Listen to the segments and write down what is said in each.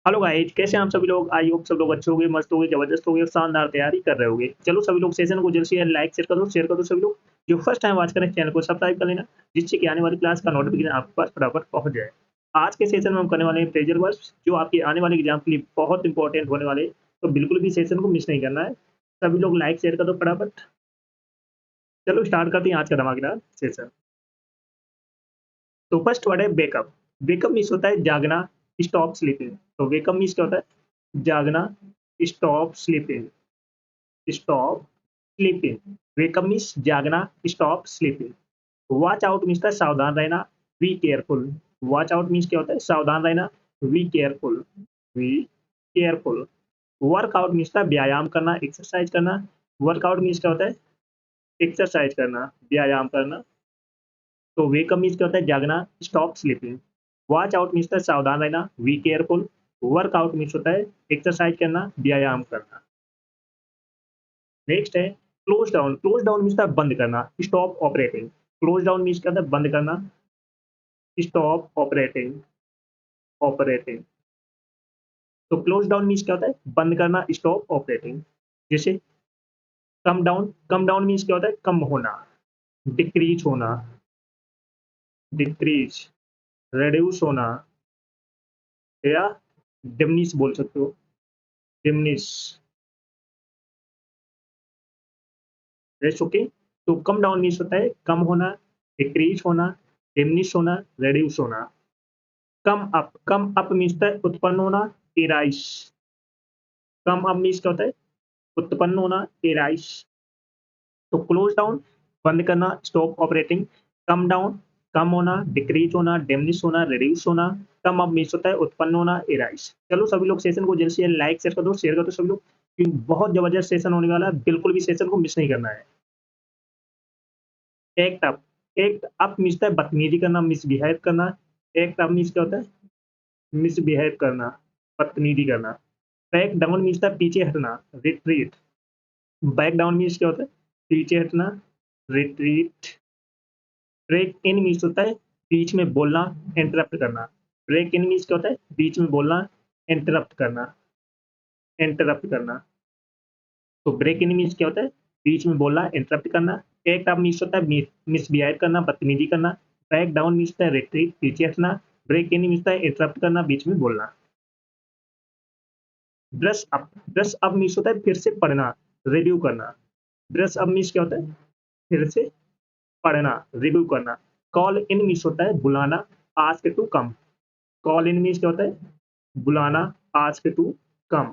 Hello guys, कैसे हैं आप सभी लोग? आई होप सब लोग अच्छे होंगे, मस्त होंगे, जबरदस्त होंगे और शानदार तैयारी कर रहे होंगे। चलो सभी लोग सेशन को जल्द से लाइक शेयर कर दो सभी लोग। जो फर्स्ट टाइम वॉच करें चैनल को सब्सक्राइब कर लेना, जिससे कि आने वाली क्लास का नोटिफिकेशन आपके पास फटाफट पहुंच जाए। आज के सेशन में हम करने वाले हैं प्रेशर वर्ब्स, जो आपके आने वाले एग्जाम के लिए बहुत इंपॉर्टेंट होने वाले हैं। तो बिल्कुल भी सेशन को मिस नहीं करना है। सभी लोग लाइक शेयर कर दो फटाफट। चलो स्टार्ट करते हैं आज का धमाकेदार सेशन। तो फर्स्ट वर्ड है वेकअप। वेकअप मीन्स होता है जागना, स्टॉप स्लीपिंग। तो वेकअप मीन्स क्या होता है? जागना, stop sleeping, stop sleeping. Wake up means जागना, stop sleeping. Watch out means था सावधान रहना, be careful. Watch out means क्या होता है? सावधान रहना, be careful, be careful. Workout means था व्यायाम करना, एक्सरसाइज करना। वर्कआउट मीन्स क्या होता है? एक्सरसाइज करना, व्यायाम करना। तो वेकअप मीन्स क्या होता है? जागना, stop sleeping. Watch out means था सावधान रहना, बी केयरफुल। वर्कआउट मीन्स होता है एक्सरसाइज करना, व्यायाम करना। नेक्स्ट है close down. Close down means था बंद करना, stop operating. Close down means क्या होता है? बंद करना, स्टॉप ऑपरेटिंग, ऑपरेटिंग। तो क्लोज डाउन मीन्स क्या होता है? बंद करना, स्टॉप ऑपरेटिंग। जैसे कम डाउन मीन्स क्या होता है? कम होना, डिक्रीज होना, डिक्रीज, रिड्यूस होना, या डिमनिश बोल सकते हो, डिमनिश। ओके। तो कम डाउन मीन्स होता है कम होना, डिक्रीज होना, डिमनिश होना, रिड्यूस होना। कम अप मीन्स होता है उत्पन्न होना, इराइस। कम अप मीन्स क्या होता है? उत्पन्न होना, इराइस। तो क्लोज डाउन बंद करना, stop operating. Come down calm होना, डिक्रीज होना, डिमनिश होना, रिड्यूस होना। कम अप मीन्स होता है उत्पन्न होना, इराइस। चलो सभी लोग सेशन को जल्द से लाइक शेयर कर दो सभी लोग, क्योंकि बहुत जबरदस्त सेशन होने वाला है। बिल्कुल भी सेशन को मिस नहीं करना है। Act up. Act up means है बदतमीजी करना, मिसबिहेव करना। एक्ट अप मीन्स क्या होता है? मिसबिहेव करना, बदतमीजी करना। बैक डाउन मीन्स था पीछे हटना, रिट्रीट। बैक डाउन मीन्स क्या होता है? पीछे हटना, रिट्रीट। ब्रेक इन मीन्स होता है बीच में बोलना, इंटरप्ट करना। ब्रेक इन मीन्स क्या होता है? बीच में बोलना, इंटरप्ट करना, इंटरप्ट करना। तो ब्रेक इन मीन्स क्या होता है? बीच में बोलना, इंटरप्ट करना। एक्ट अप मीन्स होता है मिसबिहेव करना, बदतमीजी करना। बैक डाउन मीन्स होता है रिट्रीट, पीछे हटना। ब्रेक इन मीन्स होता है इंटरप्ट करना, बीच में बोलना। Brush up. Brush up means होता है फिर से पढ़ना, रिव्यू करना। ब्रश अप मीन्स क्या होता है? फिर से पढ़ना, रिव्यू करना। कॉल इन मीन्स होता है बुलाना, ask to come. Call in means क्या होता है? बुलाना, ask to come.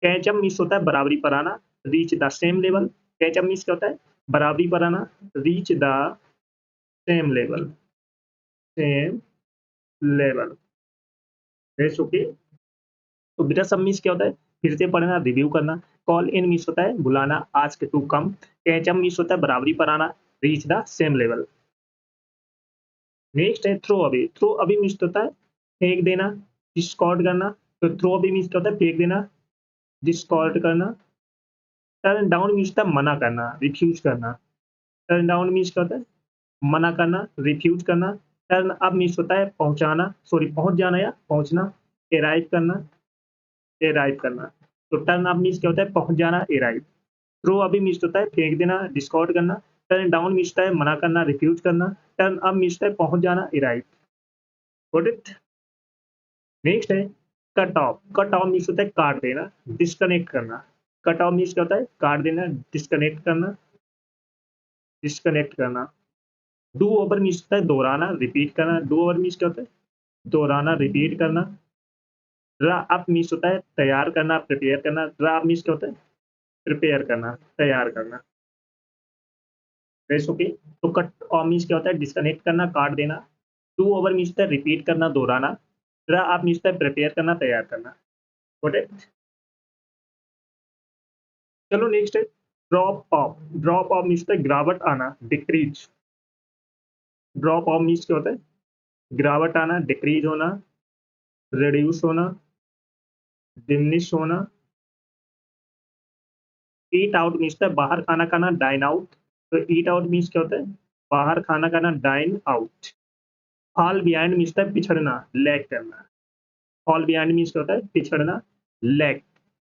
Catch up means होता है बराबरी पर आना, reach the same level. Catch up means क्या होता है? बराबरी पर आना, reach the same level, same level. That's okay. तो बीटा सब मीन्स क्या होता है? फिर से पढ़ना, रिव्यू करना। कॉल इन मीन्स होता है बुलाना, ask to come. Catch up means होता है बराबरी पर आना, reach the same level. Next है throw away. Throw away means होता है फेंक देना, डिस्कार्ड करना। तो थ्रो अवे मीन्स क्या होता है? फेंक देना, डिस्कार्ड करना। टर्न डाउन मीन्स होता है मना करना, रिफ्यूज करना। टर्न डाउन मीन्स क्या होता है? मना करना, रिफ्यूज करना। टर्न अप मीन्स होता है पहुंचाना, सॉरी पहुंच जाना या पहुंचना, अराइव करना, अराइव करना। तो टर्न अप मीन्स क्या होता है? पहुंच जाना, अराइव। थ्रो अभी मीन्स होता है फेंक देना, डिस्कार्ड करना। टर्न डाउन मीन्स होता है मना करना, रिफ्यूज करना। टर्न अप मीन्स होता है पहुंच जाना, अराइव। Got it? नेक्स्ट है cut off. Cut off means होता है काट देना, डिस्कनेक्ट करना। कट ऑफ मीन्स क्या होता है? काट देना, डिस्कनेक्ट करना, डिस्कनेक्ट करना। डू ओवर मीन्स होता है दोहराना, रिपीट करना। डू ओवर मीन्स क्या होता है? दोहराना, रिपीट करना। ड्रा अप मीन्स होता है तैयार करना, प्रिपेयर करना। ड्रा अप मीन्स क्या होता है? प्रिपेयर करना, तैयार करना। ओके। तो कट ऑफ मीन्स क्या होता है? डिस्कनेक्ट करना, काट देना। डू ओवर मीन्स होता है रिपीट करना, दोहराना। ड्रा अप मीन्स होता है प्रिपेयर करना, तैयार करना। Got it? चलो नेक्स्ट है drop of. Drop off means होता है गिरावट आना, डिक्रीज। ड्रॉप ऑफ मीन्स क्या होता है? गिरावट आना, डिक्रीज होना, रिड्यूस होना, डिमिनिश होना। ईट आउट मीन्स होता है बाहर खाना खाना, डाइन आउट। तो ईट आउट मीन्स क्या होता है? बाहर खाना खाना, dine out. Fall behind means होता है पिछड़ना, लैग करना। फॉल बिहाइंड मीन्स क्या होता है, पिछड़ना, लैग।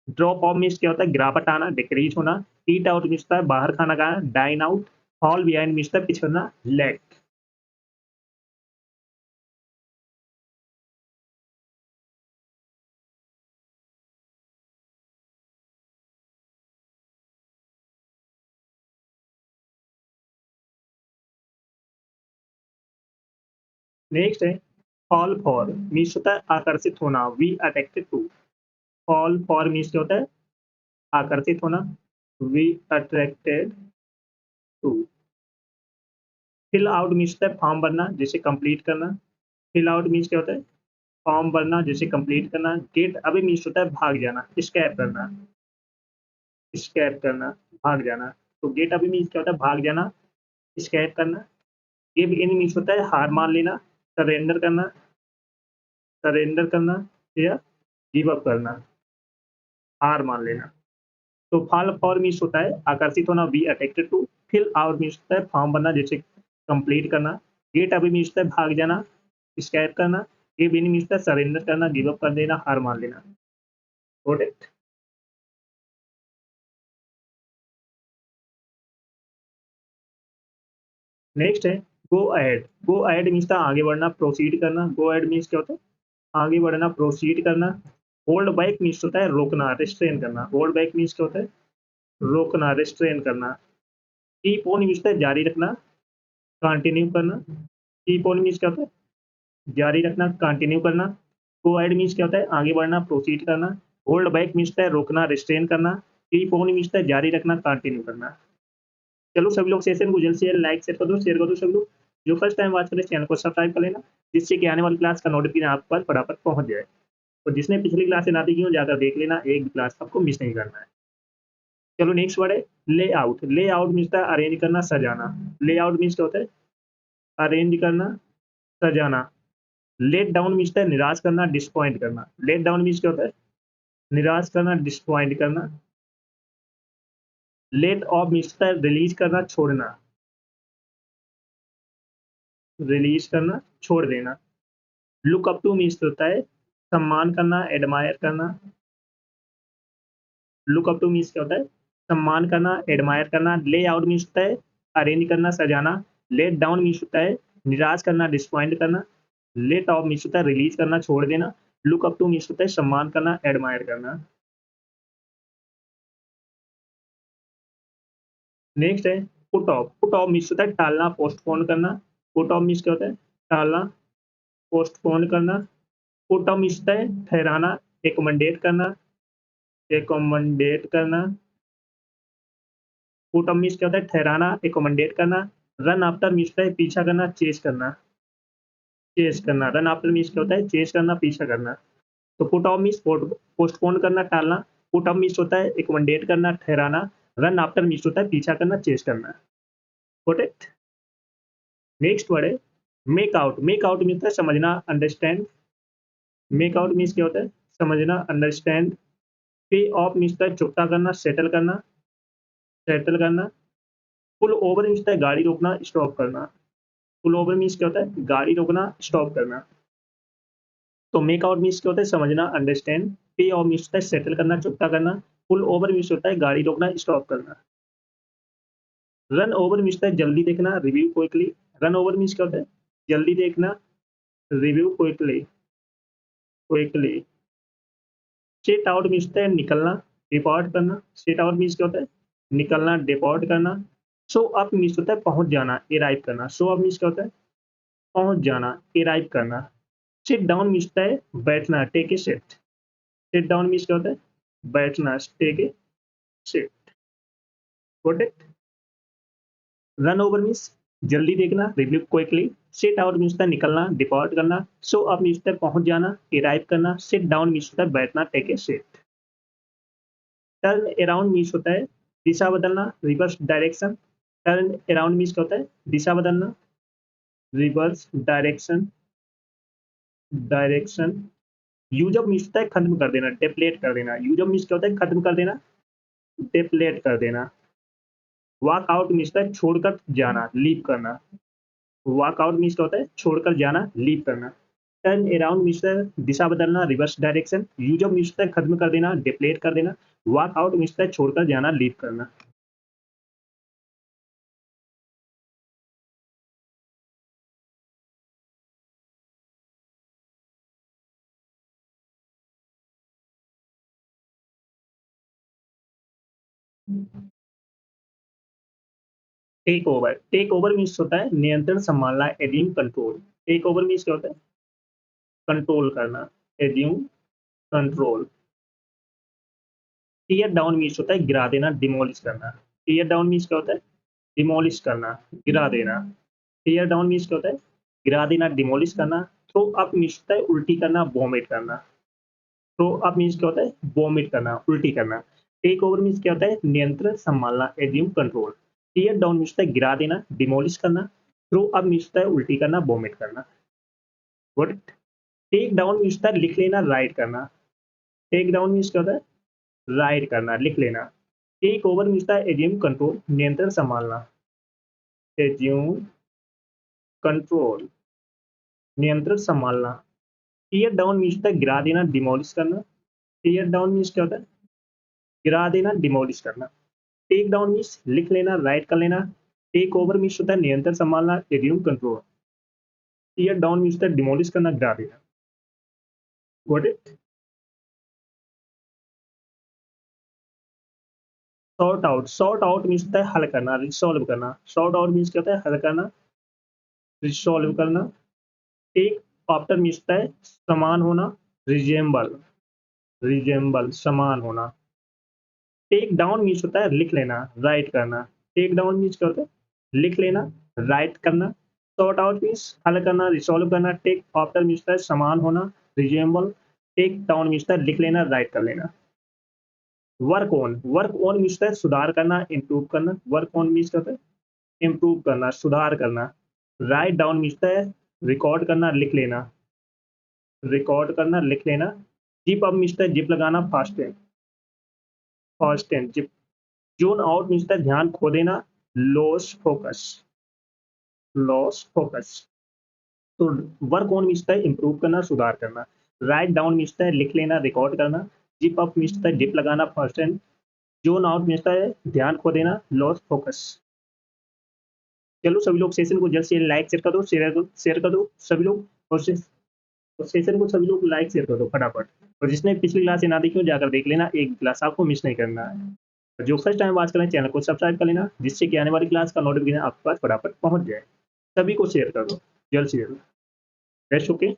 ड्रॉप ऑफ मीन्स क्या होता है, गिरावट आना, डिक्रीज होना। ईट आउट मीन्स होता है बाहर खाना खाना, dine out. Fall behind means होता है पिछड़ना, लैग। नेक्स्ट है फॉल फॉर मीन्स होता है आकर्षित होना, be attracted to. Fall for means क्या होता है, आकर्षित होना, be attracted to. Fill out means होता है फॉर्म भरना, जिसे कंप्लीट करना। फिल आउट मीन्स क्या होता है, फॉर्म भरना, जिसे कंप्लीट करना। गेट अवे मीन्स होता है भाग जाना, स्कैप करना, स्कैप करना, भाग जाना। तो गेट अवे मीन्स क्या होता है, भाग जाना, स्कैप करना। गिव इन मीन्स होता है हार मान लेना, सरेंडर करना, सरेंडर करना या गिव अप करना, हार मान लेना। तो फॉल फॉर मीन्स होता है आकर्षित होना, be attracted to. Fill out means होता है फॉर्म बनना, जैसे कंप्लीट करना। गेट अवे मीन्स होता है भाग जाना, स्कैप करना। गिव इन मीन्स होता है सरेंडर करना, गिव अप कर देना, हार मान लेना। Got it. नेक्स्ट है go ahead. Go ahead means था आगे बढ़ना, प्रोसीड करना। गो अहेड मीन्स क्या होता है, आगे बढ़ना, प्रोसीड करना। होल्ड बैक मीन्स होता है रोकना, रिस्ट्रेन करना। होल्ड बैक मीन्स क्या होता है, रोकना, रिस्ट्रेन करना। कीप ऑन मीन्स होता है जारी रखना, कंटिन्यू करना। कीप ऑन मीन्स क्या होता है, जारी रखना, कंटिन्यू करना। गो अहेड मीन्स क्या होता है, आगे बढ़ना, प्रोसीड करना। होल्ड बैक मीन्स होता है रोकना, रिस्ट्रेन करना। कीप ऑन मीन्स होता है जारी रखना, कंटिन्यू करना। चलो सभी लोग सेशन को जल्द से जल्द लाइक शेयर कर दो सब लोग। जो फर्स्ट टाइम वॉच करें चैनल को सब्सक्राइब कर लेना, जिससे कि आने वाली क्लास का नोटिफिकेशन आप पर फटाफट पहुंच जाए। और जिसने पिछली क्लास से ना देखी हो जाकर देख लेना, एक भी क्लास आपको मिस नहीं करना है। चलो नेक्स्ट वर्ड है ले आउट। ले आउट मीन्स होता है अरेंज करना, सजाना। ले आउट मीन्स क्या होता है, अरेंज करना, सजाना। लेट डाउन मीन्स होता है निराश करना, डिसपॉइंट करना। लेट डाउन मीन्स क्या होता है, निराश करना, डिसपॉइंट करना। लेट ऑफ मीन्स होता है रिलीज करना, छोड़ना, रिलीज करना, छोड़ देना। लुक अप टू मीन्स होता है सम्मान करना, एडमायर करना। लुक अप टू मीन्स क्या होता है, सम्मान करना, एडमायर करना। ले आउट मीन्स होता है अरेंज करना, सजाना। लेट डाउन मीन्स होता है निराश करना, डिसपॉइंट करना। लेट ऑफ मीन्स होता है रिलीज करना, छोड़ देना। लुक अप टू मीन्स होता है सम्मान करना, एडमायर करना। नेक्स्ट है put off. Put off means होता है टालना, पोस्टपोन करना। पुट ऑफ मीन्स क्या होता है, टालना, पोस्टपोन करना। पुट ऑफ मीन्स होता है ठहराना, एकमंडेट करना, एकमंडेट करना। पुट ऑफ मीन्स क्या होता है ठहराना, एकमंडेट करना। रन आफ्टर मीन्स होता है पीछा करना, चेस करना, चेस करना। रन आफ्टर मीन्स क्या होता है चेस करना, पीछा करना। तो पुट ऑफ मीन्स पोस्टपोन करना, टालना। पुट ऑफ मीन्स होता है एकमंडेट करना, ठहराना। रन आफ्टर मीन्स होता है पीछा करना, चेस करना। Got it. नेक्स्ट वर्ड है make out. Make out means है समझना, अंडरस्टैंड। मेक आउट मीन्स क्या होता है, समझना, अंडरस्टैंड। पे ऑफ मीन्स है चुकता करना, सेटल करना, सेटल करना। पुल ओवर मीन्स है गाड़ी रोकना, स्टॉप करना। पुल ओवर मीन्स क्या होता है, गाड़ी रोकना, स्टॉप करना। तो मेक आउट मीन्स क्या होता है, समझना, अंडरस्टैंड। पे ऑफ मीन्स होता है सेटल करना, चुकता करना। पुल ओवर मीन्स होता है गाड़ी रोकना, स्टॉप करना। रन ओवर मीन्स होता है जल्दी देखना, review quickly. Run over means क्या होता है, जल्दी देखना, review quickly, quickly. Set out means होता है निकलना, डिपार्ट करना। सेट आउट मीन्स क्या होता है, निकलना, डिपार्ट करना। शो अप मीन्स होता है पहुंच जाना, अराइव करना। शो अप मीन्स क्या होता है, पहुंच जाना, अराइव करना। सिट डाउन मीन्स होता है बैठना, take a sit. Sit down means क्या होता है, बैठना, take a sit. Got it. Run over means जल्दी देखना, review quickly. Sit out means होता है निकलना, डिपार्ट करना। शो अप मीन्स होता है पहुंच जाना, अराइव करना। सिट डाउन मीन्स होता है बैठना, take a sit. Turn around means होता है दिशा बदलना, reverse direction. Turn around means क्या होता है, दिशा बदलना, reverse direction, direction. Use up means होता है खत्म कर देना, डेप्लेट कर देना। यूज अप मीन्स क्या होता है, खत्म कर देना, डेप्लेट कर देना। वॉक आउट मीन्स होता है छोड़कर जाना, लीव करना। वॉक आउट मीन्स क्या होता है, छोड़कर जाना, लीव करना। टर्न अराउंड मीन्स दिशा बदलना, reverse direction. Use of means खत्म कर देना, डिप्लेट कर देना। वॉक आउट मीन्स छोड़कर जाना, लीव करना। टेक ओवर मीन्स होता है नियंत्रण संभालना, assume control. Take over means क्या होता है? कंट्रोल करना, assume control. Tear down means होता है गिरा देना, डिमोलिश करना। टीयर डाउन मीन्स क्या होता है? डिमोलिश करना, गिरा देना। टीयर डाउन मीन्स क्या होता है? गिरा देना, डिमोलिश करना। थ्रो अप मीन्स होता है उल्टी करना, वॉमिट करना। थ्रो अप मीन्स क्या होता है? वॉमिट करना, उल्टी करना। टेक ओवर मीन्स क्या होता है? नियंत्रण संभालना, assume control. Tear down means होता है गिरा देना, डिमोलिश करना। थ्रो अप मीन्स होता है उल्टी करना, वॉमिट करना। गुड। टेक डाउन मीन्स होता है लिख लेना, राइट करना। टेक डाउन मीन्स क्या होता है? राइट करना, लिख लेना। टेक ओवर मीन्स होता है एज्यूम कंट्रोल, नियंत्रण संभालना। एज्यूम कंट्रोल, नियंत्रण संभालना। टीयर डाउन मीन्स होता है गिरा देना, डिमोलिश करना। टीयर डाउन मीन्स क्या होता है? गिरा देना, डिमोलिश करना। टेक डाउन मीन्स लिख लेना, राइट कर लेना। टेक ओवर मीन्स होता है नियंत्रण संभालना, assume control. Tear down means होता है डिमोलिश करना, गिरा देना। Got it? Sort out means होता है हल करना, रिसॉल्व करना। सॉर्ट आउट मीन्स क्या होता है? हल करना, रिसॉल्व करना। टेक आफ्टर मीन्स होता है समान होना, रिजेम्बल, रिजेम्बल समान होना। टेक डाउन मीन्स होता है लिख लेना, राइट करना। टेक डाउन मीन्स क्या होता है? लिख लेना, राइट करना। सॉर्ट आउट मीन्स हल करना, रिसॉल्व करना। टेक आफ्टर मीन्स होता है समान होना, रिजेम्बल। टेक डाउन मीन्स होता है लिख लेना, राइट कर लेना। वर्क ऑन मीन्स होता है सुधार करना, इम्प्रूव करना। वर्क ऑन मीन्स क्या होता है? इम्प्रूव करना, सुधार करना। राइट डाउन मीन्स होता है रिकॉर्ड करना, लिख लेना, रिकॉर्ड करना, लिख लेना। जिप अप मीन्स होता है जिप लगाना, fast tense zip. Zone out means होता है ध्यान खो देना, लॉस फोकस, लॉस फोकस। तो वर्क ऑन मीन्स होता है इम्प्रूव करना, सुधार करना। राइट डाउन मीन्स होता है लिख लेना, रिकॉर्ड करना। जिप अप मीन्स होता है जिप लगाना, fast tense. Zone out means होता है ध्यान खो देना, लॉस फोकस। चलो सभी लोग सेशन को जल्द से लाइक शेयर कर दो, शेयर कर दो सभी लोग। और सेशन को सभी लोग लाइक शेयर कर दो फटाफट। और जिसने पिछली क्लास ना देखी हो जाकर देख लेना, एक क्लास आपको मिस नहीं करना है। जो फर्स्ट टाइम वॉच करें चैनल को सब्सक्राइब कर लेना, जिससे कि आने वाली क्लास का नोटिफिकेशन आपके पास फटाफट पहुंच जाए। सभी को शेयर कर दो जल्द से जल्द। Best okay.